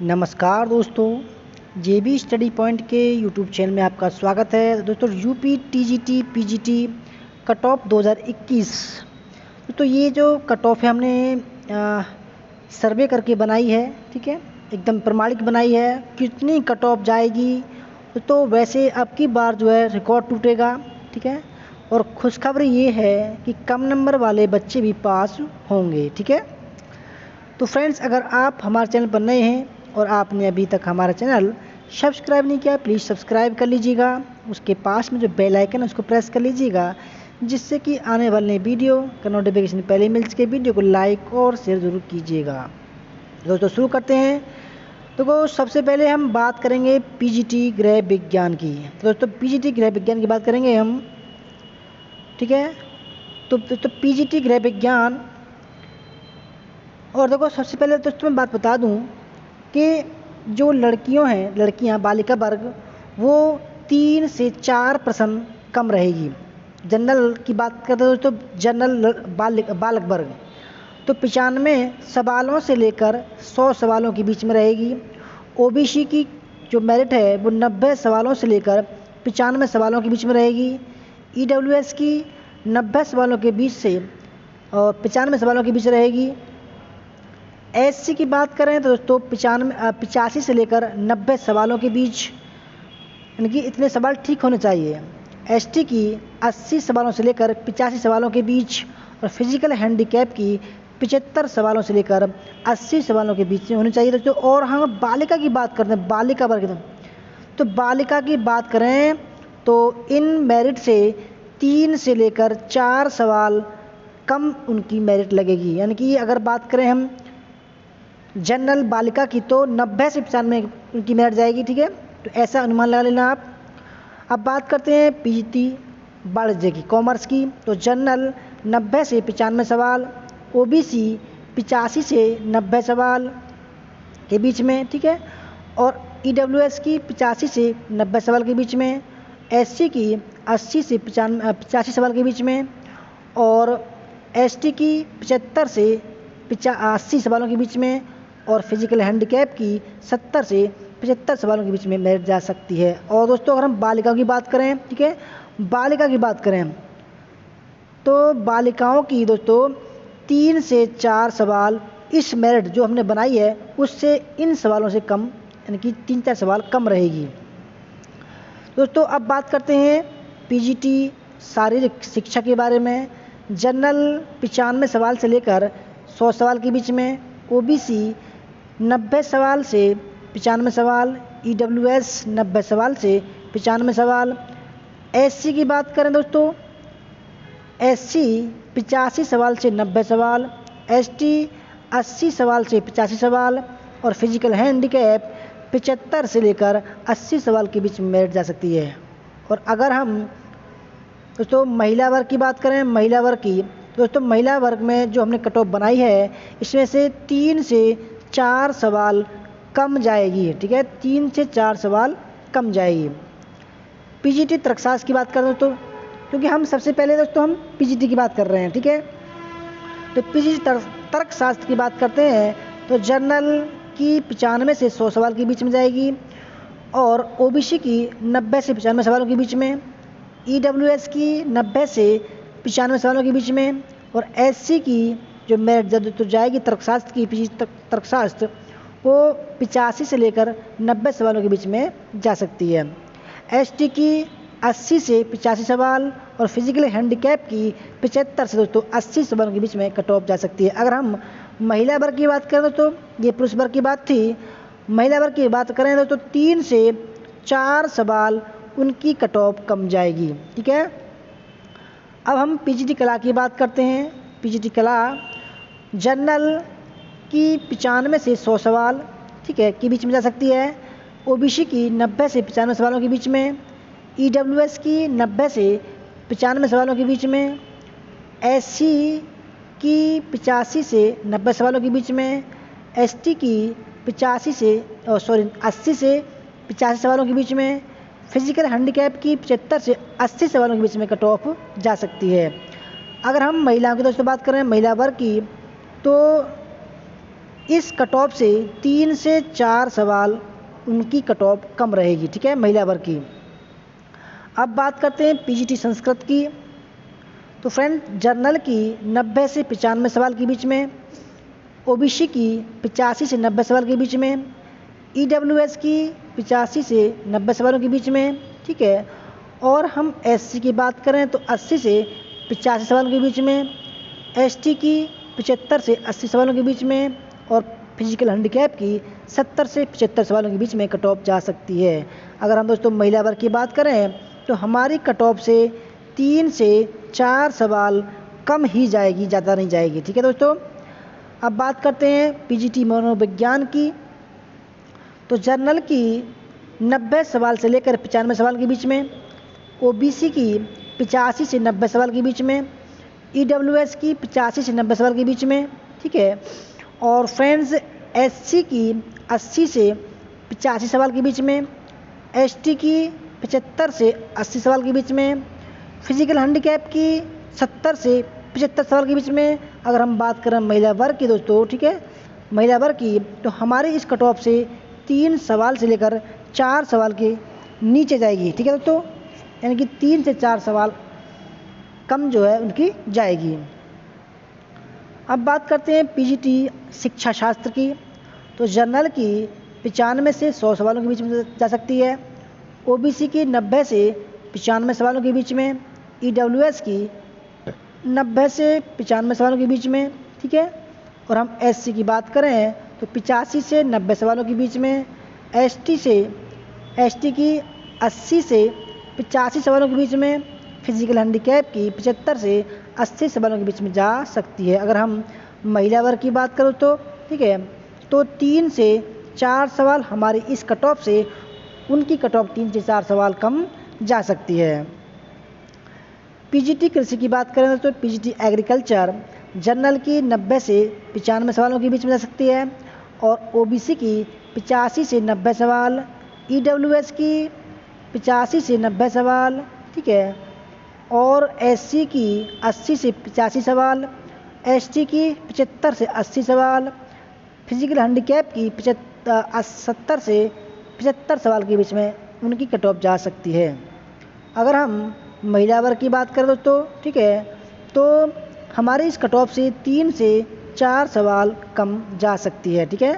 नमस्कार दोस्तों, जेबी study point के यूट्यूब चैनल में आपका स्वागत है। दोस्तों UP TGT PGT cut off 2021। तो ये जो कट ऑफ है हमने सर्वे करके बनाई है, ठीक है, एकदम प्रमाणिक बनाई है। कितनी कट ऑफ जाएगी तो वैसे अब की बार जो है रिकॉर्ड टूटेगा, ठीक है। और खुशखबरी ये है कि कम नंबर वाले बच्चे भी पास होंगे, ठीक है। तो फ्रेंड्स, अगर आप हमारे चैनल पर नए हैं और आपने अभी तक हमारा चैनल सब्सक्राइब नहीं किया, प्लीज़ सब्सक्राइब कर लीजिएगा। उसके पास में जो बेल आइकन है उसको प्रेस कर लीजिएगा, जिससे कि आने वाले वीडियो का नोटिफिकेशन पहले मिल सके। वीडियो को लाइक और शेयर ज़रूर कीजिएगा। दोस्तों शुरू करते हैं। तो सबसे पहले हम बात करेंगे पीजीटी गृह विज्ञान की। तो दोस्तों पीजीटी गृह विज्ञान की बात करेंगे हम, ठीक है। तो पीजीटी गृह विज्ञान, और देखो सबसे पहले दोस्तों मैं बात बता दूं कि जो लड़कियां बालिका वर्ग, वो 3 से 4 प्रश्न कम रहेगी। जनरल की बात करते हैं दोस्तों, जनरल बालक वर्ग तो 95 सवालों से लेकर 100 सवालों के बीच में रहेगी। ओबीसी की जो मेरिट है वो 90 सवालों से लेकर 95 सवालों के बीच में रहेगी। ईडब्ल्यूएस की 90 सवालों के बीच से और 95 सवालों के बीच रहेगी। एससी की बात करें तो दोस्तों 85 से लेकर 90 सवालों के बीच, यानी कि इतने सवाल ठीक होने चाहिए। एसटी की 80 सवालों से लेकर 85 सवालों के बीच, और फिजिकल हैंडीकैप की 75 सवालों से लेकर 80 सवालों के बीच में होनी चाहिए दोस्तों। और हम बालिका की बात करते हैं, बालिका वर्ग, तो बालिका की बात करें तो इन मेरिट से 3 से लेकर 4 सवाल कम उनकी मेरिट लगेगी। यानी कि अगर बात करें हम जनरल बालिका की तो 90 से 95 उनकी मेरिट जाएगी, ठीक है। तो ऐसा अनुमान लगा लेना आप। अब बात करते हैं पीजीटी वाणिज्य की, कॉमर्स की। तो जनरल 90 से 95 सवाल, ओबीसी 85 से 90 सवाल के बीच में, ठीक है। और ईडब्ल्यूएस की 85 से 90 सवाल के बीच में, एससी की 80 से 85 सवाल के बीच में, और एसटी की 75 से 80 सवालों के बीच में, और फिजिकल हैंडीकैप की 70 से 75 सवालों के बीच में मेरिट जा सकती है। और दोस्तों अगर हम बालिकाओं की बात करें, ठीक है, बालिका की बात करें तो बालिकाओं की दोस्तों 3 से 4 सवाल इस मेरिट जो हमने बनाई है उससे इन सवालों से कम, यानी कि 3-4 सवाल कम रहेगी। दोस्तों अब बात करते हैं पीजीटी शारीरिक शिक्षा के बारे में। जनरल 95 सवाल से लेकर 100 सवाल के बीच में, ओबीसी 90 सवाल से 95 सवाल, ईडब्ल्यूएस 90 सवाल से 95 सवाल। एससी की बात करें दोस्तों, एससी 85 सवाल से 90 सवाल, एसटी 80 सवाल से 85 सवाल, और फिजिकल हैंडीकैप 75 से लेकर 80 सवाल के बीच में मेरिट जा सकती है। और अगर हम दोस्तों महिला वर्ग की बात करें, महिला वर्ग की, दोस्तों महिला वर्ग में जो हमने कट ऑफ बनाई है इसमें से 3 से 4 सवाल कम जाएगी, ठीक है, 3 से 4 सवाल कम जाएगी। पीजीटी तर्कशास्त्र की बात करें तो, क्योंकि हम सबसे पहले दोस्तों हम पीजीटी की बात कर रहे हैं, ठीक है। तो पीजीटी तर्कशास्त्र की बात करते हैं तो जनरल की 95 से 100 सवाल के बीच में जाएगी, और ओबीसी की 90 से 95 सवालों के बीच में, ईडब्ल्यूएस की 90 से 95 सवालों के बीच में, और एससी की जो मेरिट तो जाएगी तर्कशास्त्र की, पीजीटी तर्कशास्त्र, वो 85 से लेकर 90 सवालों के बीच में जा सकती है। एसटी की 80 से 85 सवाल, और फिजिकल हैंडीकैप की 75 से दोस्तों 80 सवालों के बीच में कट ऑफ जा सकती है। अगर हम महिला वर्ग की बात करें तो ये पुरुष वर्ग की बात थी। महिला वर्ग की बात करें तो 3 से 4 सवाल उनकी कट ऑफ कम जाएगी, ठीक है। अब हम पीजीटी कला की बात करते हैं। पीजीटी कला जनरल की 95 से 100 सवाल, ठीक है, के बीच में जा सकती है। ओबीसी की 90 से 95 सवालों के बीच में, ईडब्ल्यूएस की 90 से 95 सवालों के बीच में, एससी की 85 से 90 सवालों के बीच में, एसटी की 80 से 85 सवालों के बीच में, फिजिकल हैंडीकैप की 75 से 80 सवालों के बीच में कट ऑफ जा सकती है। अगर हम महिलाओं की दोस्तों बात करें, महिला वर्ग की, तो इस कट ऑफ से 3 से 4 सवाल उनकी कट ऑफ कम रहेगी, ठीक है, महिला वर्ग की। अब बात करते हैं पीजीटी संस्कृत की। तो फ्रेंड, जर्नल की 90 से 95 सवाल के बीच में, ओबीसी की 85 से 90 सवाल के बीच में, ईडब्ल्यूएस की 85 से 90 सवालों के बीच में, ठीक है। और हम एससी की बात करें तो 80 से 85 सवालों के बीच में, एसटी की 75 से 80 सवालों के बीच में, और फिजिकल हैंडीकैप की 70 से 75 सवालों के बीच में कट ऑफ जा सकती है। अगर हम दोस्तों महिला वर्ग की बात करें तो हमारी कट ऑफ से 3 से 4 सवाल कम ही जाएगी, ज़्यादा नहीं जाएगी, ठीक है दोस्तों। अब बात करते हैं पीजीटी मनोविज्ञान की। तो जर्नल की 90 सवाल से लेकर 95 सवाल के बीच में, ओबीसी की 85 से 90 सवाल के बीच में, ईडब्ल्यूएस की 85 से 90 सवाल के बीच में, ठीक है। और फ्रेंड्स, एससी की 80 से 85 सवाल के बीच में, एसटी की 75 से 80 सवाल के बीच में, फिजिकल हैंडीकैप की 70 से 75 सवाल के बीच में। अगर हम बात करें महिला वर्ग की दोस्तों, ठीक है, महिला वर्ग की, तो हमारे इस कट ऑफ से 3 सवाल से लेकर 4 सवाल के नीचे जाएगी, ठीक है दोस्तों, यानी कि 3 से 4 सवाल कम जो है उनकी जाएगी। अब बात करते हैं पीजीटी शिक्षा शास्त्र की। तो जर्नल की 95 से 100 सवालों के बीच में जा सकती है, ओबीसी की 90 से 95 सवालों के बीच में, ईडब्ल्यूएस की 90 से 95 सवालों के बीच में, ठीक है। और हम एससी की बात करें तो 85 से 90 सवालों के बीच में, एसटी की 80 से 85 सवालों के बीच में, फिजिकल हैंडीकैप की 75 से 80 सवालों के बीच में जा सकती है। अगर हम महिला वर्ग की बात करो तो, ठीक है, तो 3 से 4 सवाल हमारी इस कट ऑफ से उनकी कट ऑफ 3 से 4 सवाल कम जा सकती है। पीजीटी कृषि की बात करें तो पीजीटी एग्रीकल्चर जर्नल की 90 से 95 सवालों के बीच में जा सकती है, और ओबीसी की 85 से 90 सवाल, ईडब्ल्यूएस की 85 से 90 सवाल, ठीक है, और एससी की 80 से 85 सवाल, एसटी की 75 से 80 सवाल, फिजिकल हैंडीकैप की 70 से 75 सवाल के बीच में उनकी कट ऑफ जा सकती है। अगर हम महिला वर्ग की बात करें दोस्तों, ठीक है, तो हमारे इस कट ऑफ से 3 से 4 सवाल कम जा सकती है, ठीक है।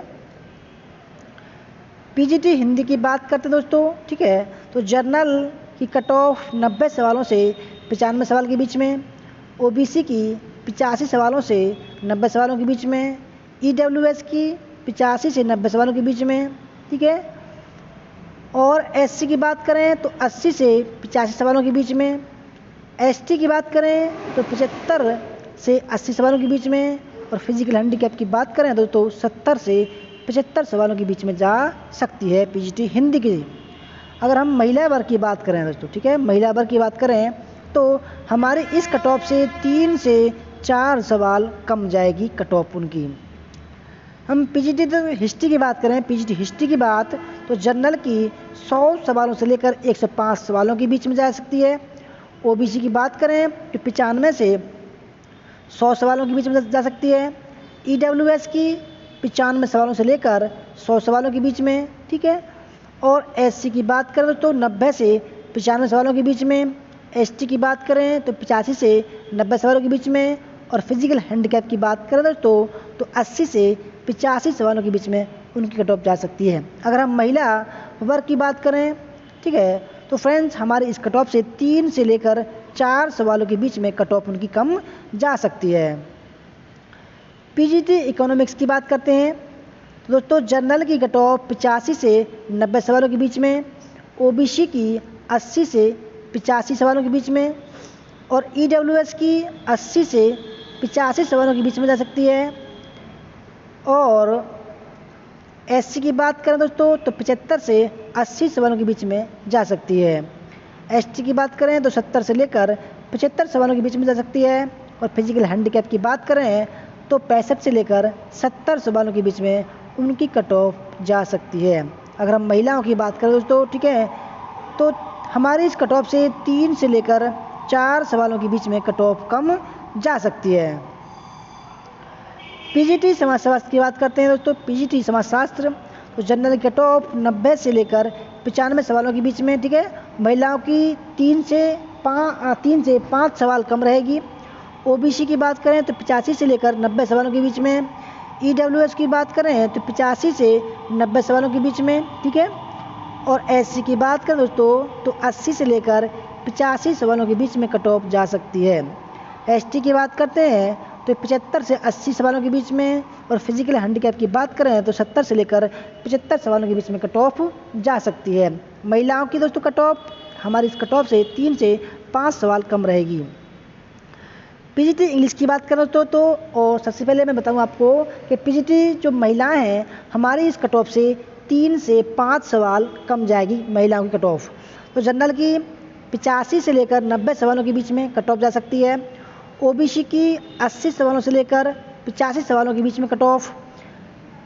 पीजीटी हिंदी की बात करते हैं दोस्तों, ठीक है, तो जर्नल की कट ऑफ 90 सवालों से 95 सवाल के बीच में, ओबीसी की 85 सवालों से 90 सवालों के बीच में, ईडब्ल्यूएस की 85 से 90 सवालों के बीच में, ठीक है। और एससी की बात करें तो 80 से 85 सवालों के बीच में, एसटी की बात करें तो 75 से 80 सवालों के बीच में, और फिजिकल हैंडीकैप की बात करें तो 70 से 75 सवालों के बीच में जा सकती है पीजीटी हिंदी की। अगर हम महिला वर्ग की बात करें दोस्तों, ठीक है, महिला वर्ग की बात करें तो हमारे इस कट ऑफ से 3 से 4 सवाल कम जाएगी कट ऑफ उनकी। हम पीजीटी हिस्ट्री की बात करें, पीजीटी हिस्ट्री की बात तो जर्नल की 100 सवालों से लेकर 105 सवालों के बीच में जा सकती है, ओबीसी की बात करें तो 95 से 100 सवालों के बीच में जा सकती है, ईडब्ल्यूएस की 95 सवालों से लेकर 100 सवालों के बीच में, ठीक है। और एससी की बात करें तो 90 से 95 सवालों के बीच में, एसटी की बात करें तो 85 से 90 सवालों के बीच में, और फिजिकल हैंडीकैप की बात करें तो 80 से 85 सवालों के बीच में उनकी कट ऑफ जा सकती है। अगर हम महिला वर्ग की बात करें, ठीक है, तो फ्रेंड्स हमारे इस कट ऑफ से 3 से लेकर 4 सवालों के बीच में कट ऑफ उनकी कम जा सकती है। पीजीटी इकोनॉमिक्स की बात करते हैं तो दोस्तों जर्नल की कट ऑफ 85 से 90 सवालों के बीच में, ओबीसी की 80 से 85 सवालों के बीच में, और ईडब्ल्यूएस की 80 से 85 सवालों के बीच में जा सकती है। और एससी की बात करें दोस्तों तो 75 से 80 सवालों के बीच में जा सकती है, एसटी की बात करें तो 70 से लेकर 75 सवालों के बीच में जा सकती है, और फिजिकल हैंडीकैप की बात करें तो 65 से लेकर 70 सवालों के बीच में उनकी कट ऑफ जा सकती है। अगर हम महिलाओं की बात करें दोस्तों, ठीक है, तो हमारी इस कट ऑफ से 3 से लेकर 4 सवालों के बीच में कट ऑफ कम जा सकती है। पीजीटी समाजशास्त्र की बात करते हैं दोस्तों। पीजीटी समाजशास्त्र तो जनरल कट ऑफ 90 से लेकर 95 सवालों के बीच में, ठीक है। महिलाओं की 3 से 5 सवाल कम रहेगी। ओबीसी की बात करें तो 85 से लेकर 90 सवालों के बीच में। ईडब्ल्यूएस की बात करें तो 85 से 90 सवालों के बीच में, ठीक है। और एससी की बात करें दोस्तों तो 80 से लेकर 85 सवालों के बीच में कट ऑफ जा सकती है। एसटी की बात करते हैं तो 75 से 80 सवालों के बीच में। और फिजिकल हैंडीकैप की बात करें तो 70 से लेकर 75 सवालों के बीच में कट ऑफ जा सकती है। महिलाओं की दोस्तों कट ऑफ हमारी इस कट ऑफ से 3 से 5 सवाल कम रहेगी। पीजीटी इंग्लिश की बात करें तो और सबसे पहले मैं बताऊं आपको कि पीजीटी जो महिलाएं हैं हमारी इस कट ऑफ से 3 से 5 सवाल कम जाएगी महिलाओं की कट ऑफ। तो जनरल की 85 से लेकर 90 सवालों के बीच में कट ऑफ जा सकती है। ओबीसी की 80 सवालों से लेकर 85 सवालों के बीच में कट ऑफ।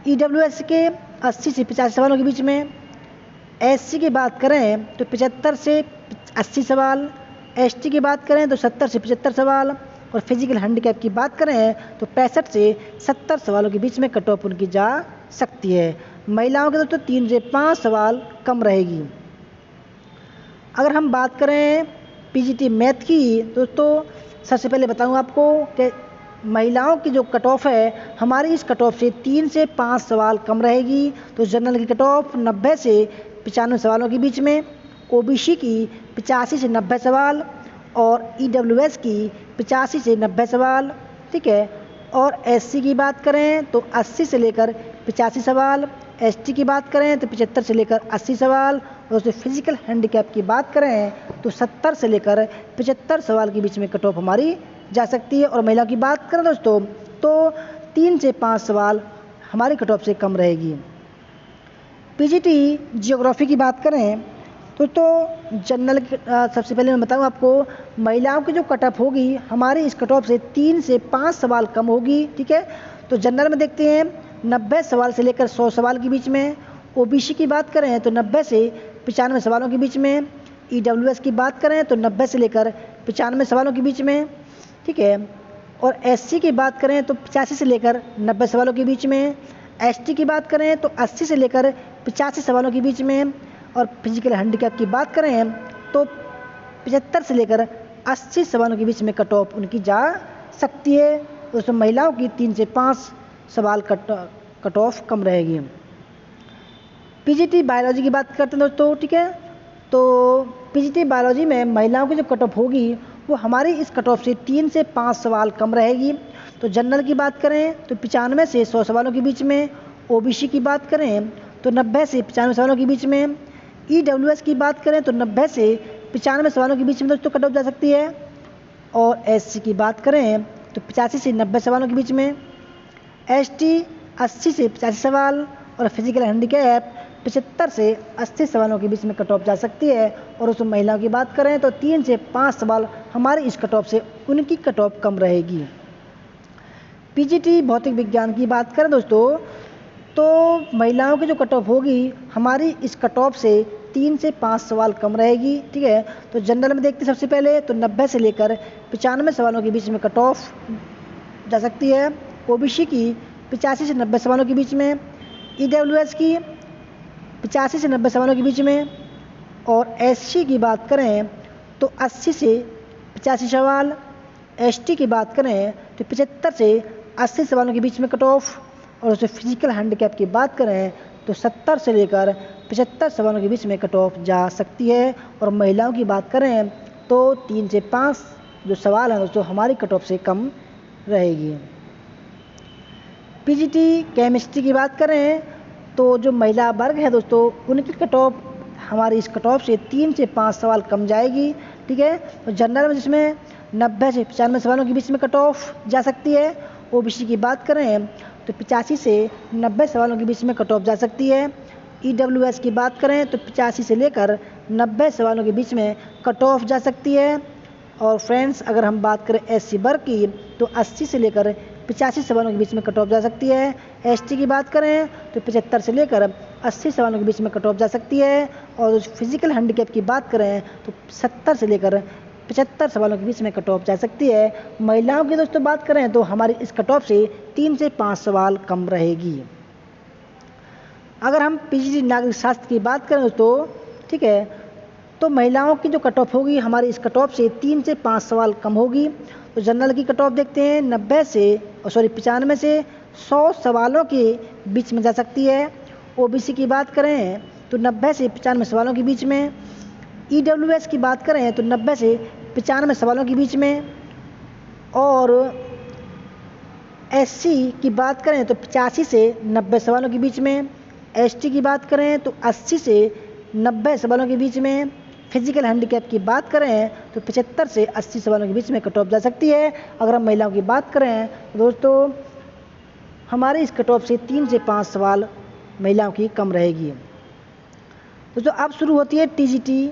ईडब्ल्यूएस के 80 से 85 सवालों के बीच में। एससी की बात करें तो 75 से 80 सवाल। एसटी की बात करें तो 70 से 75 सवाल। और फिजिकल हैंडीकैप की बात करें तो 65 से 70 सवालों के बीच में कट ऑफ उनकी जा सकती है। महिलाओं के दोस्तों 3 से 5 सवाल कम रहेगी। अगर हम बात करें पीजीटी मैथ की दोस्तों, सबसे पहले बताऊं आपको कि महिलाओं की जो कट ऑफ है हमारी इस कट ऑफ से 3 से 5 सवाल कम रहेगी। तो जनरल की कट ऑफ 90 से 95 सवालों के बीच में। ओबीसी की 85 से 90 सवाल। और ईडब्ल्यूएस की 85 से 90 सवाल, ठीक है। और एससी की बात करें तो 80 से लेकर 85 सवाल। एसटी की बात करें तो 75 से लेकर 80 सवाल। और उसमें फिजिकल हैंडीकैप की बात करें तो 70 से लेकर 75 सवाल के बीच में कट ऑफ हमारी जा सकती है। और महिला की बात करें दोस्तों तो 3 से 5 सवाल हमारी कट ऑफ से कम रहेगी। पीजीटी जियोग्राफी की बात करें तो जनरल सबसे पहले मैं बताऊं आपको महिलाओं की जो कट ऑफ होगी हमारी इस कट ऑफ से 3 से 5 सवाल कम होगी, ठीक है। तो जनरल में देखते हैं 90 सवाल से लेकर 100 सवाल के बीच में। ओबीसी की बात करें तो 90 से 95 सवालों के बीच में। ईडब्ल्यूएस की बात करें तो 90 से लेकर 95 सवालों के बीच में, ठीक है। और एससी की बात करें तो 85 से लेकर 90 सवालों के बीच में। एसटी की बात करें तो 80 से लेकर 85 सवालों के बीच में। और फिजिकल हैंडीकैप की बात करें तो 75 से लेकर 80 सवालों के बीच में कट ऑफ उनकी जा सकती है। उसमें महिलाओं की 3 से 5 सवाल कट ऑफ कम रहेगी। पीजीटी बायोलॉजी की बात करते हैं दोस्तों, ठीक है। तो पीजीटी बायोलॉजी में महिलाओं की जो कट ऑफ होगी वो हमारी इस कट ऑफ से 3 से 5 सवाल कम रहेगी। तो जनरल की बात करें तो 95 से 100 सवालों के बीच में। ओबीसी की बात करें तो 90 से 95 सवालों के बीच में। ईडब्ल्यूएस की बात करें तो 90 से 95 सवालों के बीच में दोस्तों कट ऑफ जा सकती है। और एससी की बात करें तो 85 से 90 सवालों के बीच में। एसटी 80 से 85 सवाल। और फिजिकल हैंडीकैप 75 से 80 सवालों के बीच में कट ऑफ जा सकती है। और उसमें महिलाओं की बात करें तो 3 से 5 सवाल हमारी इस कट ऑफ से उनकी कट ऑफ कम रहेगी। पीजीटी भौतिक विज्ञान की बात करें दोस्तों तो महिलाओं की जो कट ऑफ होगी हमारी इस कट ऑफ से 3 से 5 सवाल कम रहेगी, ठीक है। तो जनरल में देखते सबसे पहले तो 90 से लेकर 95 सवालों के बीच में कट ऑफ जा सकती है। ओबीसी की 85 से 90 सवालों के बीच में। ईडब्ल्यूएस की 85 से 90 सवालों के बीच में। और एससी की बात करें तो 80 से 85 सवाल। एसटी की बात करें तो 75 से 80 सवालों के बीच में कट ऑफ। और उसमें फिजिकल हैंडीकैप की बात करें तो 70 से लेकर 75 सवालों के बीच में कट ऑफ जा सकती है। और महिलाओं की बात करें तो 3 से 5 जो सवाल हैं दोस्तों हमारी कट ऑफ से कम रहेगी। पीजीटी केमिस्ट्री की बात करें तो जो महिला वर्ग है दोस्तों उनकी कट ऑफ हमारी इस कट ऑफ से 3 से 5 सवाल कम जाएगी, ठीक है। तो जनरल में जिसमें 90 से 95 सवालों के बीच में कट ऑफ जा सकती है। ओबीसी की बात करें तो 85 से 90 सवालों के बीच में कट ऑफ जा सकती है। ईडब्ल्यूएस की बात करें तो 85 से लेकर 90 सवालों के बीच में कट ऑफ जा सकती है। और फ्रेंड्स अगर हम बात करें एससी वर्ग की तो 80 से लेकर 85 सवालों के बीच में कट ऑफ जा सकती है। एसटी की बात करें तो 75 से लेकर 80 सवालों के बीच में कट ऑफ जा सकती है। और फिजिकल हैंडीकैप की बात करें तो 70 से लेकर 75 सवालों के बीच में कट ऑफ जा सकती है। महिलाओं की दोस्तों बात करें तो हमारी इस कट ऑफ से 3 से 5 सवाल कम रहेगी। अगर हम पीजीटी नागरिक शास्त्र की बात करें दोस्तों, ठीक है, तो महिलाओं की जो कट ऑफ होगी हमारी इस कट ऑफ से 3 से 5 सवाल कम होगी। तो जनरल की कट ऑफ देखते हैं 95 से 100 सवालों के बीच में जा सकती है। ओबीसी की बात करें तो 90 से 95 सवालों के बीच में। ईडब्ल्यूएस की बात करें तो 90 से 95 सवालों के बीच में। और एससी की बात करें तो 85 से 90 सवालों के बीच में। एसटी की बात करें तो 80 से 90 सवालों के बीच में। फिजिकल हैंडीकैप की बात करें तो 75 से 80 सवालों के बीच में कट ऑफ जा सकती है। अगर हम महिलाओं की बात करें तो दोस्तों हमारे इस कट ऑफ से 3 से 5 सवाल महिलाओं की कम रहेगी। दोस्तों अब शुरू होती है टीजीटी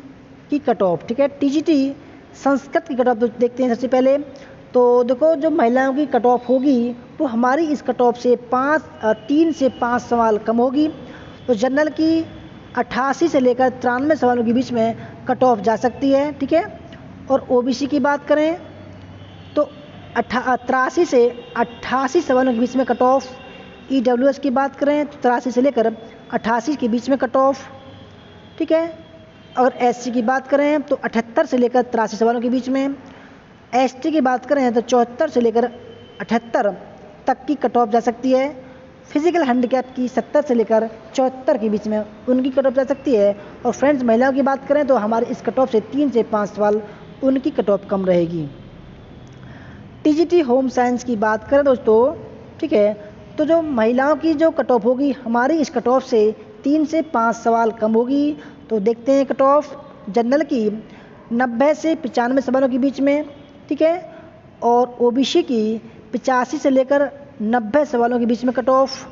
की कट ऑफ, ठीक है। टीजीटी संस्कृत की कट ऑफ देखते हैं सबसे पहले। तो देखो जो महिलाओं की कट ऑफ होगी वो हमारी इस कट ऑफ से 3 से 5 सवाल कम होगी। तो जनरल की 88 से लेकर 93 सवालों के बीच में कट ऑफ जा सकती है, ठीक है। और ओबीसी की बात करें तो 83 से 88 सवालों के बीच में कट ऑफ। ईडब्ल्यूएस की बात करें तो 83 से लेकर 88 के बीच में कट ऑफ, ठीक है। अगर एससी की बात करें तो 78 से लेकर 83 सवालों के बीच में। एसटी की बात करें तो 74 से लेकर 78 तक की कट ऑफ जा सकती है। फिजिकल हैंडीकैप की 70 से लेकर 74 के बीच में उनकी कट ऑफ जा सकती है। और फ्रेंड्स महिलाओं की बात करें तो हमारे इस कट ऑफ से 3 से 5 सवाल उनकी कट ऑफ कम रहेगी। टीजीटी होम साइंस की बात करें दोस्तों, ठीक है, तो जो महिलाओं की जो कट ऑफ होगी हमारी इस कट ऑफ से 3 से 5 सवाल कम होगी। तो देखते हैं कट ऑफ जनरल की 90 से 95 सवालों के बीच में, ठीक है। और ओबीसी की 85 से लेकर 90 सवालों के बीच में कट ऑफ।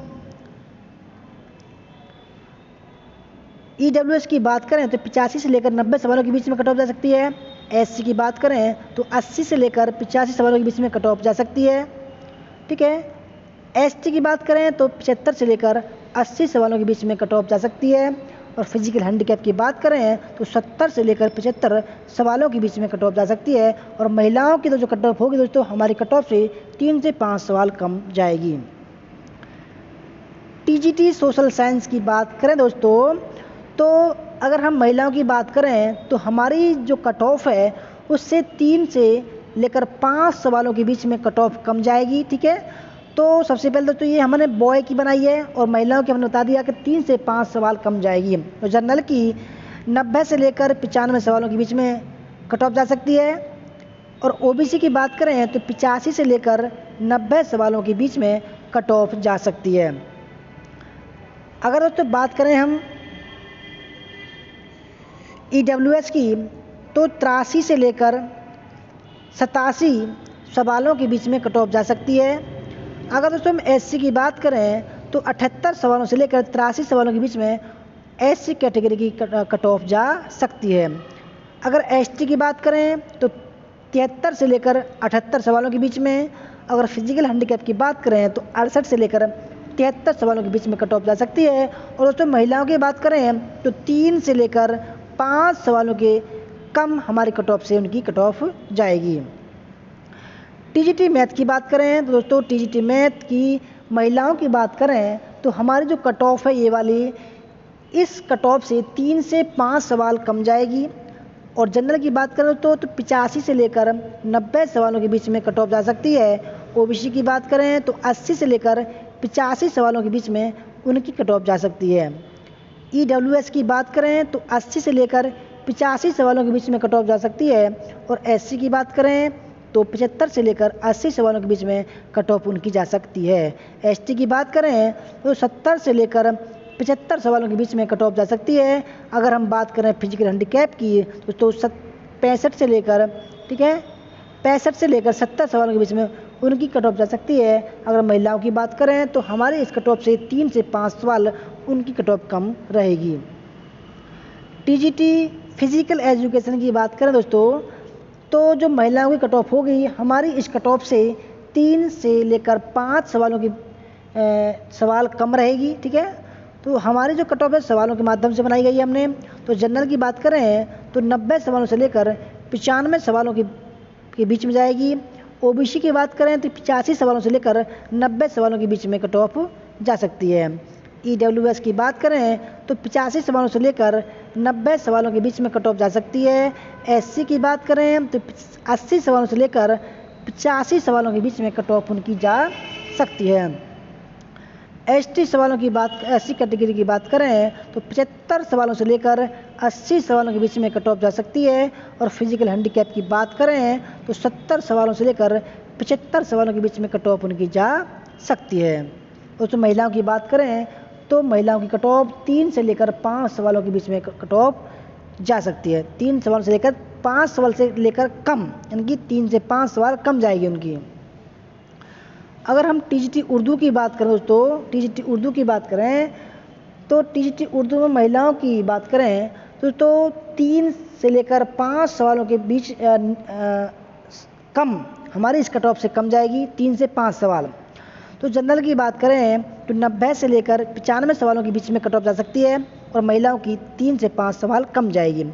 ईडब्ल्यूएस की बात करें तो 85 से लेकर 90 सवालों के बीच में कट ऑफ जा सकती है। एससी की बात करें तो 80 से लेकर 85 सवालों के बीच में कट ऑफ जा सकती है, ठीक है। एसटी की बात करें तो 75 से लेकर 80 सवालों के बीच में कट ऑफ जा सकती है। और फिजिकल हैंडीकैप की बात करें तो 70 से लेकर 75 सवालों के बीच में कट ऑफ जा सकती है। और महिलाओं की तो जो कट ऑफ होगी दोस्तों हमारी कट ऑफ से 3 से 5 सवाल कम जाएगी। टीजीटी सोशल साइंस की बात करें दोस्तों, तो अगर हम महिलाओं की बात करें तो हमारी जो कट ऑफ है उससे 3 से लेकर 5 सवालों के बीच में कट ऑफ कम जाएगी, ठीक है। तो सबसे पहले दोस्तों ये हमने बॉय की बनाई है और महिलाओं की हमने बता दिया कि 3 से 5 सवाल कम जाएगी। तो जनरल की 90 से लेकर 95 सवालों के बीच में कट ऑफ जा सकती है। और ओबीसी की बात करें तो 85 से लेकर 90 सवालों के बीच में कट ऑफ जा सकती है। अगर दोस्तों बात करें हम ईडब्ल्यूएस की तो 83 से लेकर 87 सवालों के बीच में कट ऑफ जा सकती है। अगर दोस्तों हम एससी की बात करें तो 78 सवालों से लेकर 83 सवालों के बीच में एससी कैटेगरी की कट ऑफ जा सकती है। अगर एसटी की बात करें तो 73 से लेकर 78 सवालों के बीच में। अगर फिजिकल हैंडीकैप की बात करें तो 68 से लेकर 73 सवालों के बीच में कट ऑफ जा सकती है। और दोस्तों महिलाओं की बात करें तो 3 से लेकर 5 सवालों के कम हमारी कट ऑफ से उनकी कट ऑफ जाएगी। टीजीटी मैथ की बात करें तो दोस्तों टीजीटी मैथ की महिलाओं की बात करें तो हमारी जो कट ऑफ है ये वाली इस कट ऑफ से 3 से 5 सवाल कम जाएगी। और जनरल की बात करें तो 85 से लेकर 90 सवालों के बीच में कट ऑफ जा सकती है। ओबीसी की बात करें तो 80 से लेकर 85 सवालों के बीच में उनकी कट ऑफ जा सकती है। ईडब्ल्यूएस की बात करें तो 80 से लेकर 85 सवालों के बीच में कट ऑफ जा सकती है। और एससी की बात करें तो 75 से लेकर 80 सवालों के बीच में कट ऑफ उनकी जा सकती है। एसटी की बात करें तो 70 से लेकर 75 सवालों के बीच में कट ऑफ जा सकती है। अगर हम बात करें फिजिकल हैंडीकैप की तो 65 से लेकर, ठीक है, 65 से लेकर 70 सवालों के बीच में उनकी कट ऑफ जा सकती है। अगर महिलाओं की बात करें तो हमारे इस कट ऑफ से 3 से 5 सवाल उनकी कट ऑफ कम रहेगी। टीजीटी फिजिकल एजुकेशन की बात करें दोस्तों तो जो महिलाओं की कट ऑफ होगी हमारी इस कट ऑफ से 3 से लेकर 5 सवालों की सवाल कम रहेगी, ठीक है। तो हमारी जो कट ऑफ है सवालों के माध्यम से बनाई गई है हमने। तो जनरल की बात करें तो 90 सवालों से लेकर 95 सवालों के बीच में जाएगी। ओबीसी की बात करें तो 85 सवालों से लेकर 90 सवालों के बीच में कट ऑफ जा सकती है। ईडब्ल्यूएस की बात करें तो 85 सवालों से लेकर 90 सवालों के बीच में कट ऑफ जा सकती है। एससी की बात करें तो 80 सवालों से लेकर 85 सवालों के बीच में कट ऑफ उनकी जा सकती है। एसटी सवालों की बात, एससी कैटेगरी की बात करें तो 75 सवालों से लेकर 80 सवालों के बीच में कट ऑफ जा सकती है। और फिजिकल हैंडीकैप की बात करें तो 70 सवालों से लेकर 75 सवालों के बीच में कट ऑफ उनकी जा सकती है। और तो महिलाओं की बात करें तो महिलाओं की कट ऑफ 3 से लेकर 5 सवालों के बीच में कट ऑफ जा सकती है। 3 सवाल से लेकर 5 सवाल से लेकर कम, यानी कि 3 से 5 सवाल कम जाएगी उनकी। अगर हम टीजीटी उर्दू की बात करें दोस्तों, टीजीटी उर्दू की बात करें तो टीजीटी उर्दू में महिलाओं की बात करें तो 3 से लेकर 5 सवालों के बीच कम, हमारी इस कट ऑफ से कम जाएगी, 3 से 5 सवाल। तो जनरल की बात करें तो 90 से लेकर 95 सवालों के बीच में कट ऑफ जा सकती है और महिलाओं की 3 से 5 सवाल कम जाएगी।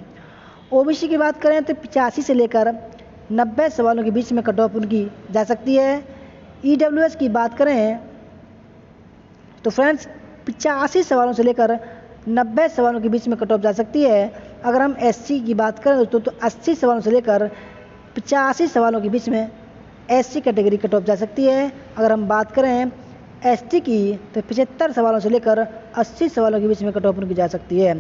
ओबीसी की बात करें तो 85 से लेकर 90 सवालों के बीच में कट ऑफ उनकी जा सकती है। ईडब्ल्यूएस की बात करें तो फ्रेंड्स 85 सवालों से लेकर 90 सवालों के बीच में कट ऑफ जा सकती है। अगर हम एससी की बात करें तो 80 सवालों से लेकर 85 सवालों के बीच में एससी कैटेगरी कट ऑफ जा सकती है। अगर हम बात करें एसटी की तो 75 सवालों से लेकर 80 सवालों के बीच में कट ऑफ उनकी जा सकती है।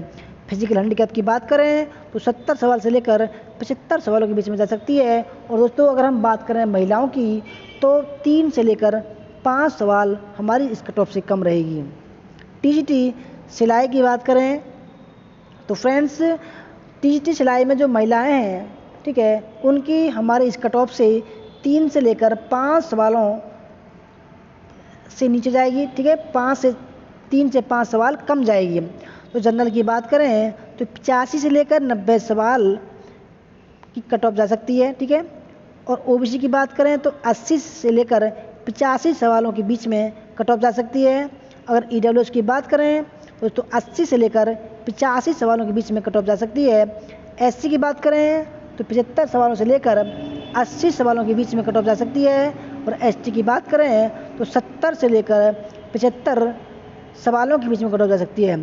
फिजिकल हैंडीकैप की बात करें तो 70 सवाल से लेकर 75 सवालों के बीच में जा सकती है। और दोस्तों अगर हम बात करें महिलाओं की तो 3 से लेकर 5 सवाल हमारी इस कट ऑफ से कम रहेगी। टीजीटी सिलाई की बात करें तो फ्रेंड्स टीजीटी सिलाई में जो महिलाएं हैं, ठीक है, उनकी हमारे इस कट ऑफ से 3 से लेकर 5 सवालों से नीचे जाएगी, ठीक है, 3 से 5 सवाल कम जाएगी। तो जनरल की बात करें तो 85 से लेकर 90 सवाल की कट ऑफ जा सकती है, ठीक है। और ओबीसी की बात करें तो 80 से लेकर 85 सवालों के बीच में कट ऑफ जा सकती है। अगर ईडब्ल्यूएस की बात करें तो 80 से लेकर 85 सवालों के बीच में कट ऑफ जा सकती है। एससी की बात करें तो 75 सवालों से लेकर 80 सवालों के बीच में कट ऑफ जा सकती है। और एसटी की बात करें तो 70 से लेकर 75 सवालों के बीच में कट ऑफ जा सकती है।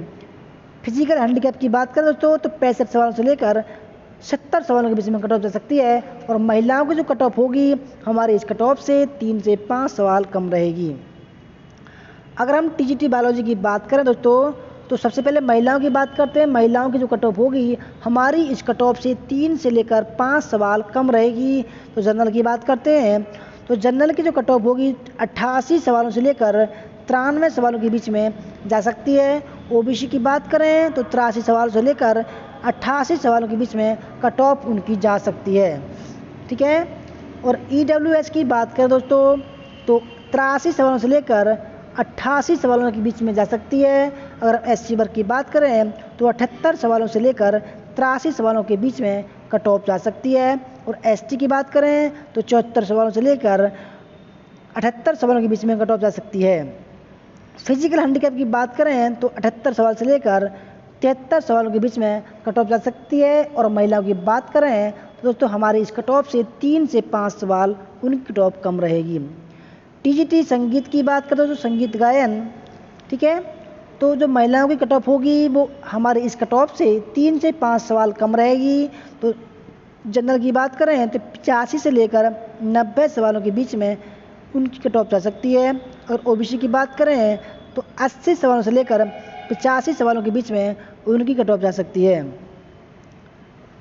फिजिकल हैंडीकैप की बात करें दोस्तों तो 65 सवालों से लेकर 70 सवालों के बीच में कट ऑफ जा सकती है। और महिलाओं की जो कट ऑफ होगी हमारे इस कट ऑफ से 3 से 5 सवाल कम रहेगी। अगर हम टीजीटी बायोलॉजी की बात करें दोस्तों तो सबसे पहले महिलाओं की बात करते हैं। महिलाओं की जो कट ऑफ होगी हमारी इस कट ऑफ से 3 से लेकर 5 सवाल कम रहेगी। तो जनरल की बात करते हैं तो जनरल की जो कट ऑफ होगी 88 सवालों से लेकर 93 सवालों के बीच में जा सकती है। ओबीसी की बात करें तो 83 सवालों से लेकर 88 सवालों के बीच में कट ऑफ उनकी जा सकती है, ठीक है। और ईडब्ल्यूएस की बात करें दोस्तों तो 83 सवालों से लेकर 88 सवालों के बीच में जा सकती है। अगर एससी वर्ग की बात करें तो 78 सवालों से लेकर 83 सवालों के बीच में कट ऑफ जा सकती है। और एसटी की बात करें तो 74 सवालों से लेकर 78 सवालों के बीच में कट ऑफ जा सकती है। फिजिकल हैंडीकैप की बात करें तो 78 सवाल से लेकर 73 सवालों के बीच में कट ऑफ जा सकती है। और महिलाओं की बात करें तो दोस्तों हमारी इस कट ऑफ से 3 से 5 सवाल उनकी कट ऑफ कम रहेगी। टीजीटी संगीत की बात करें तो संगीत गायन, ठीक है, तो जो महिलाओं की कट ऑफ होगी वो हमारे इस कट ऑफ से 3 से 5 सवाल कम रहेगी। तो जनरल की बात करें तो 85 से लेकर 90 सवालों के बीच में उनकी कट ऑफ जा सकती है। और ओबीसी की बात करें तो 80 सवालों से लेकर 85 सवालों के बीच में उनकी कट ऑफ जा सकती है।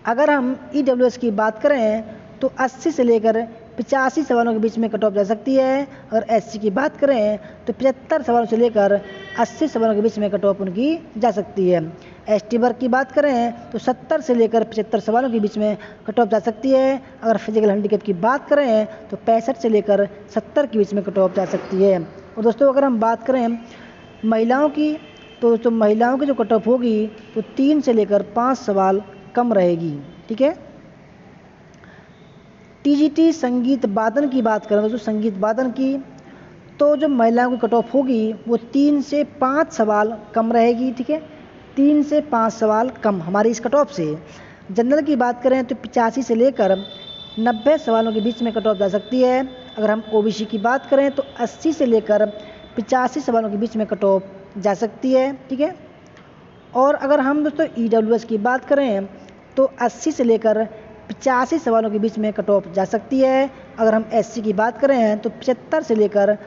अगर हम ईडब्ल्यूएस की बात करें तो 80 से लेकर 85 सवालों के बीच में कट ऑफ जा सकती है। और एससी की बात करें तो 75 सवालों से लेकर 80 सवालों के बीच में कट ऑफ उनकी जा सकती है। एसटी वर्ग की बात करें तो 70 से लेकर 75 सवालों के बीच में कट ऑफ जा सकती है। अगर फिजिकल हैंडीकैप की बात करें तो 65 से लेकर 70 के बीच में कट ऑफ जा सकती है। और दोस्तों अगर हम बात करें महिलाओं की तो दोस्तों महिलाओं की जो कट ऑफ होगी तो 3 से लेकर 5 सवाल कम रहेगी, ठीक है। टीजीटी संगीत वादन की बात करें दोस्तों संगीत वादन की तो जो महिलाओं की कट ऑफ होगी वो 3 से 5 सवाल कम रहेगी, ठीक है, 3 से 5 सवाल कम हमारी इस कट ऑफ से। जनरल की बात करें तो 85 से लेकर 90 सवालों के बीच में कट ऑफ जा सकती है। अगर हम ओबीसी की बात करें तो 80 से लेकर 85 सवालों के बीच में कट ऑफ जा सकती है, ठीक है। और अगर हम दोस्तों ईडब्ल्यूएस की बात करें तो 80 से लेकर 85 सवालों के बीच में कट ऑफ जा सकती है। अगर हम एससी की बात करें तो 75 से लेकर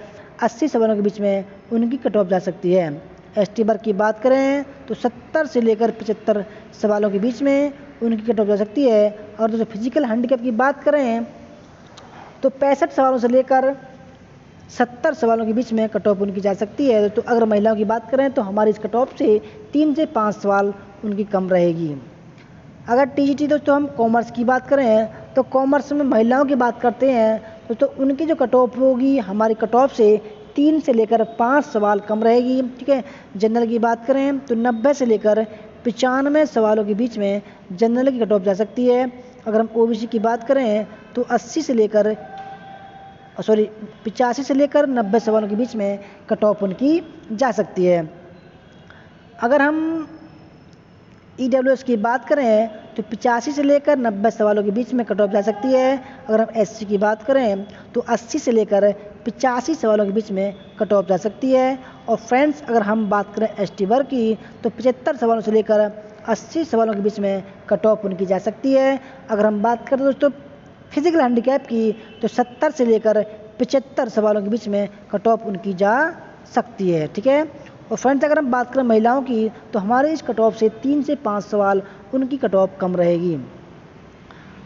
80 सवालों के बीच में उनकी कट ऑफ जा सकती है। एसटी वर्ग की बात करें तो 70 से लेकर 75 सवालों के बीच में उनकी कट ऑफ जा सकती है। और दोस्तों फिजिकल हैंडीकैप की बात करें तो 65 सवालों से लेकर 70 सवालों के बीच में कट ऑफ उनकी जा सकती है। तो अगर महिलाओं की बात करें तो हमारी इस कट ऑफ से 3 से 5 सवाल उनकी कम रहेगी। अगर टीजीटी दोस्तों हम कॉमर्स की बात करें तो कॉमर्स में महिलाओं की बात करते हैं तो उनकी जो कट ऑफ होगी हमारी कट ऑफ से 3 से लेकर 5 सवाल कम रहेगी, ठीक है। जनरल की बात करें तो 90 से लेकर 95 सवालों के बीच में जनरल की कट ऑफ जा सकती है। अगर हम ओबीसी की बात करें तो 85 से लेकर 90 सवालों के बीच में कट ऑफ उनकी जा सकती है। अगर हम ईडब्ल्यूएस की बात करें तो 85 से लेकर 90 सवालों के बीच में कट ऑफ जा सकती है। अगर हम एससी की बात करें तो 80 से लेकर 85 सवालों के बीच में कट ऑफ जा सकती है। और फ्रेंड्स अगर हम बात करें एसटी वर्ग की तो 75 सवालों से लेकर 80 सवालों के बीच में कट ऑफ उनकी जा सकती है। अगर हम बात करें दोस्तों फिजिकल हैंडीकैप की तो 70 से लेकर 75 सवालों के बीच में कट ऑफ उनकी जा सकती है, ठीक है। और फ्रेंड्स अगर हम बात करें महिलाओं की तो हमारे इस कट ऑफ से 3 से 5 सवाल उनकी कट ऑफ कम रहेगी।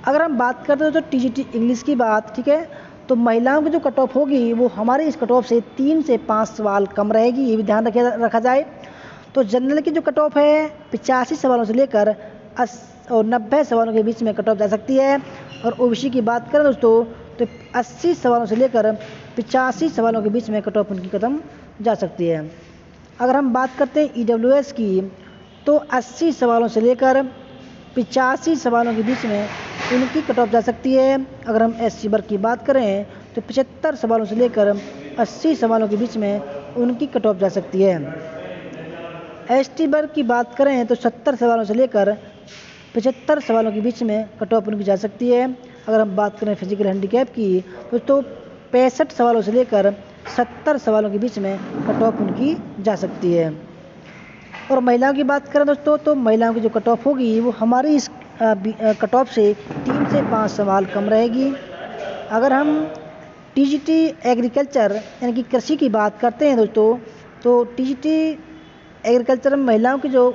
अगर हम बात करते हैं तो टीजीटी इंग्लिश की बात, ठीक है, तो महिलाओं की जो कट ऑफ होगी वो हमारे इस कट ऑफ से 3 से 5 सवाल कम रहेगी, ये भी ध्यान रखा जाए। तो जनरल की जो कट ऑफ है 85 सवालों से लेकर 90 सवालों के बीच में कट ऑफ जा सकती है। और ओबीसी की बात करें दोस्तों तो 80 सवालों से लेकर 85 सवालों के बीच में कट ऑफ उनकी खत्म जा सकती है। अगर हम बात करते हैं ईडब्ल्यूएस की तो 80 सवालों से लेकर 85 सवालों के बीच में उनकी कट ऑफ जा सकती है। अगर हम एससी वर्ग की बात करें तो 75 सवालों से लेकर 80 सवालों के बीच में उनकी कट ऑफ जा सकती है। एसटी वर्ग की बात करें तो 70 सवालों से लेकर 75 सवालों के बीच में कट ऑफ उनकी जा सकती है। अगर हम बात करें फिजिकल हैंडीकैप की तो 65 सवालों से लेकर 70 सवालों के बीच में कट ऑफ उनकी जा सकती है। और महिलाओं की बात करें दोस्तों तो महिलाओं की जो कट ऑफ होगी वो हमारी इस कट ऑफ से 3 से 5 सवाल कम रहेगी। अगर हम टीजीटी एग्रीकल्चर यानी कि कृषि की बात करते हैं दोस्तों तो टीजीटी एग्रीकल्चर में महिलाओं की जो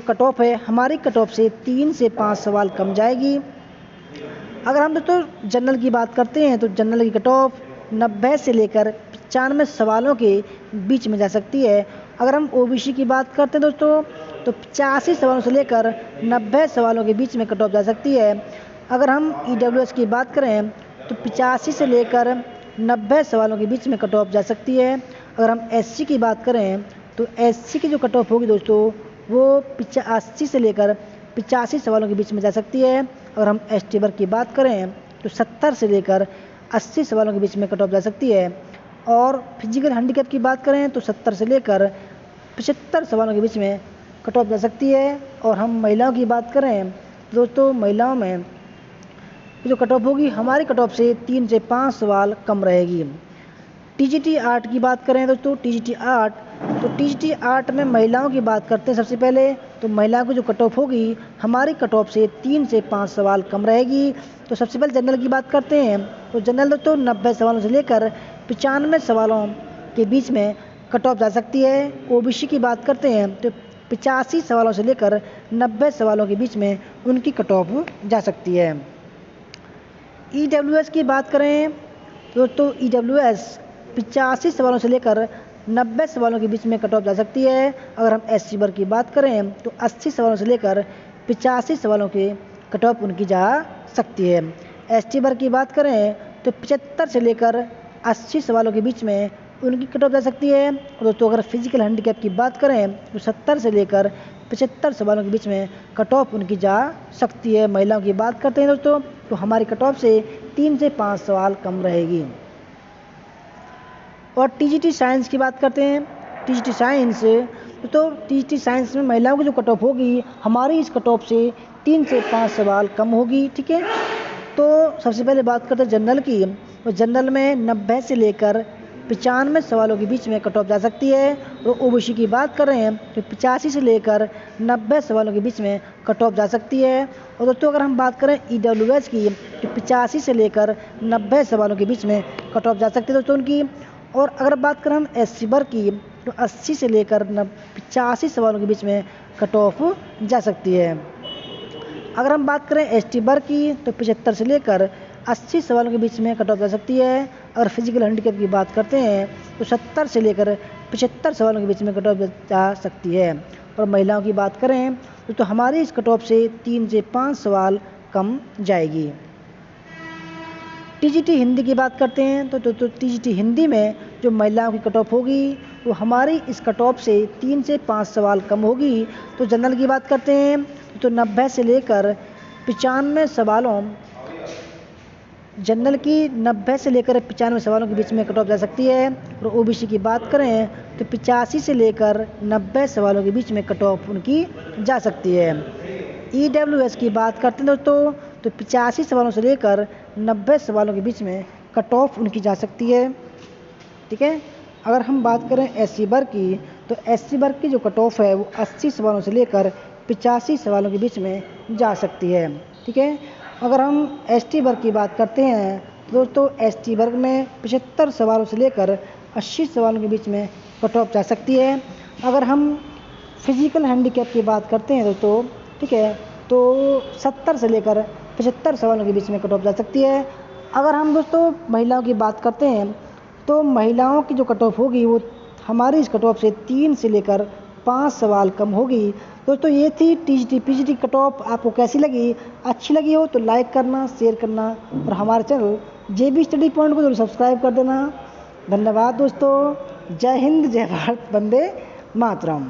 कट ऑफ है हमारी कट ऑफ से 3 से 5 सवाल कम जाएगी। अगर हम दोस्तों जनरल की बात करते हैं तो जनरल की कट ऑफ 90 से लेकर 95 सवालों के बीच में जा सकती है। अगर हम ओबीसी की बात करते हैं दोस्तों तो 85 सवालों से लेकर 90 सवालों के बीच में कट ऑफ जा सकती है। अगर हम ईडब्ल्यूएस की बात करें तो 85 से लेकर 90 सवालों के बीच में कट ऑफ जा सकती है। अगर हम एससी की बात करें तो एससी की जो कट ऑफ होगी दोस्तों वो 85 से लेकर 85 सवालों के बीच में जा सकती है। अगर हम एसटी वर्ग की बात करें तो 70 से लेकर 80 सवालों के बीच में कट ऑफ जा सकती है। और फिजिकल हैंडीकैप की बात करें तो 70 से लेकर 75 सवालों के बीच में कट ऑफ जा सकती है। और हम महिलाओं की बात करें दोस्तों महिलाओं में जो कट ऑफ होगी हमारी कट ऑफ से 3 से 5 सवाल कम रहेगी। टीजीटी आर्ट की बात करें दोस्तों टीजीटी आर्ट में महिलाओं की बात करते हैं। सबसे पहले तो महिलाओं की जो कट ऑफ होगी हमारी कट ऑफ से 3 से 5 सवाल कम रहेगी। तो सबसे पहले जनरल की बात करते हैं तो जनरल दोस्तों 90 सवालों से लेकर 95 सवालों के बीच में कट ऑफ जा सकती है। ओबीसी की बात करते हैं तो 85 सवालों से लेकर 90 सवालों के बीच में उनकी कट ऑफ जा सकती है। ईडब्ल्यूएस की बात करें तो ईडब्ल्यूएस 85 सवालों से लेकर 90 सवालों के बीच में कट ऑफ जा सकती है। अगर हम एससी वर्ग की बात करें तो 80 सवालों से लेकर 85 सवालों के कट ऑफ उनकी जा सकती है। एसटी वर्ग की बात करें तो 75 से लेकर 80 सवालों के बीच में उनकी कट ऑफ जा सकती है। और दोस्तों अगर फिजिकल हैंडीकैप की बात करें तो 70 से लेकर 75 सवालों के बीच में कट ऑफ उनकी जा सकती है। महिलाओं की बात करते हैं दोस्तों तो हमारी कट ऑफ से 3 से 5 सवाल कम रहेगी। और टीजीटी साइंस की बात करते हैं टीजीटी साइंस में महिलाओं की जो कट ऑफ होगी हमारी इस कट ऑफ से 3 से 5 सवाल कम होगी। ठीक है, तो सबसे पहले बात करते हैं जनरल की। तो जनरल में 90 से लेकर 95 सवालों के बीच में कट ऑफ जा सकती है। और ओबीसी की बात कर रहे हैं तो 85 से लेकर 90 सवालों के बीच में कट ऑफ जा सकती है। और दोस्तों अगर हम बात करें ईडब्ल्यूएस की तो 85 से लेकर 90 सवालों के बीच में कट ऑफ जा सकती है दोस्तों उनकी। और अगर बात करें हम एससी वर्ग की तो 80 से लेकर 85 सवालों के बीच में कट ऑफ जा सकती है। अगर हम बात करें एसटी वर्ग की तो 75 से लेकर 80 सवालों के बीच में कट ऑफ जा सकती है। अगर फिजिकल हैंडीकैप की बात करते हैं तो 70 से लेकर 75 सवालों के बीच में कट ऑफ जा सकती है। और महिलाओं की बात करें तो हमारी इस कट ऑफ से 3 से 5 सवाल कम जाएगी। टीजीटी हिंदी की बात करते हैं तो टीजीटी हिंदी में जो महिलाओं की कट ऑफ होगी वो हमारी इस कट ऑफ से 3 से 5 सवाल कम होगी। तो जनरल की बात करते हैं तो 90 से लेकर 95 सवालों जनरल की 90 से लेकर 95 सवालों के बीच में कट ऑफ जा सकती है। और ओबीसी की बात करें तो 85 से लेकर 90 सवालों के बीच में कट ऑफ उनकी जा सकती है। ईडब्ल्यूएस की बात करते हैं दोस्तों तो 85 सवालों से लेकर 90 सवालों के बीच में कट ऑफ उनकी जा सकती है। ठीक है, अगर हम बात करें एससी वर्ग की तो एससी वर्ग की जो कट ऑफ है वो 80 सवालों से लेकर 85 सवालों के बीच में जा सकती है। ठीक है, अगर हम एसटी वर्ग की बात करते हैं तो दोस्तों एसटी वर्ग में 75 सवालों से लेकर 80 सवालों के बीच में कट ऑफ जा सकती है। अगर हम फिजिकल हैंडीकैप की बात करते हैं दोस्तों, ठीक है, तो 70 से लेकर 75 सवालों के बीच में कट ऑफ जा सकती है। अगर हम दोस्तों महिलाओं की बात करते हैं तो महिलाओं की जो कट ऑफ होगी वो हमारी इस कट ऑफ से 3 से लेकर 5 सवाल कम होगी। दोस्तों ये थी टीजीटी पीजीटी कट ऑफ। आपको कैसी लगी? अच्छी लगी हो तो लाइक करना, शेयर करना और हमारे चैनल जेबी स्टडी पॉइंट को जरूर सब्सक्राइब कर देना। धन्यवाद दोस्तों। जय हिंद, जय भारत, वंदे मातरम।